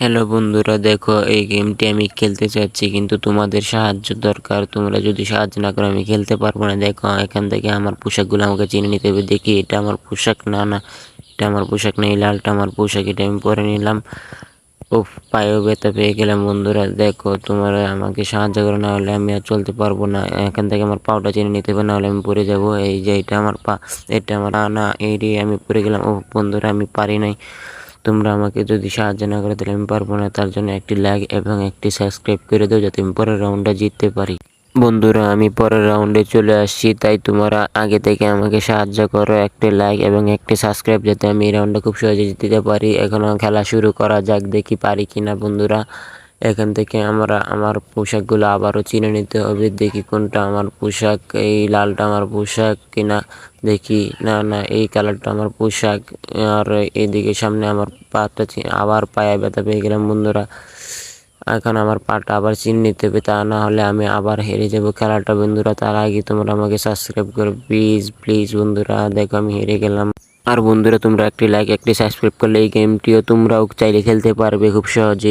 Hello বন্ধুরা, দেখো এই গেমটি আমি খেলতে চাচ্ছি কিন্তু তোমাদের সাহায্য দরকার। তোমরা যদি সাহায্য না করো আমি খেলতে পারবো না। দেখো এখান থেকে আমার পোশাকগুলো আমাকে চিনে নিতে হবে। দেখি এটা আমার পোশাক, না না এটা আমার পোশাক নেই, লালটা আমার পোশাক, এটা আমি পরে নিলাম। উফ, পায়েও ব্যথা পেয়ে গেলাম। বন্ধুরা দেখো, তোমরা আমাকে সাহায্য করো, না হলে আমি আর চলতে পারবো না। এখান থেকে আমার পাওটা চিনে নিতে হবে, না হলে আমি পড়ে যাব। এই যে এটা আমার পা, এটা আমার না, এই রে আমি পড়ে গেলাম। ও বন্ধুরা, আমি পারি নাই। তোমরা আমাকে যদি সাহায্য না করো তাহলে আমি পারবো না। তার জন্য একটি লাইক এবং একটি সাবস্ক্রাইব করে দাও যাতে আমি পরের রাউন্ডটা জিততে পারি। বন্ধুরা, আমি পরের রাউন্ডে চলে আসছি, তাই তোমরা আগে থেকে আমাকে সাহায্য করো। একটি লাইক এবং একটি সাবস্ক্রাইব যাতে আমি এই রাউন্ডটা খুব সহজে জিততে পারি। এখন খেলা শুরু করা যাক, দেখি পারি কিনা। বন্ধুরা, এখান থেকে আমার পোশাকগুলো আবারও চিনে নিতে হবে। দেখি কোনটা আমার পোশাক, এই লালটা আমার পোশাক কিনা। দেখি, না না এই কালারটা আমার পোশাক। আর এইদিকে সামনে আমার পাটা আবার পায়ে ব্যথা পেয়ে গেলাম। বন্ধুরা, এখন আমার পাটা আবার চিনে নিতে হবে, তা না হলে আমি আবার হেরে যাব খেলাটা। বন্ধুরা, তার আগে তোমরা আমাকে সাবস্ক্রাইব করো প্লিজ প্লিজ। বন্ধুরা দেখো, আমি হেরে গেলাম। আর বন্ধুরা, তোমরা একটি লাইক একটি সাবস্ক্রাইব করলে এই গেমটিও তোমরাও চাইলে খেলতে পারবে খুব সহজেই।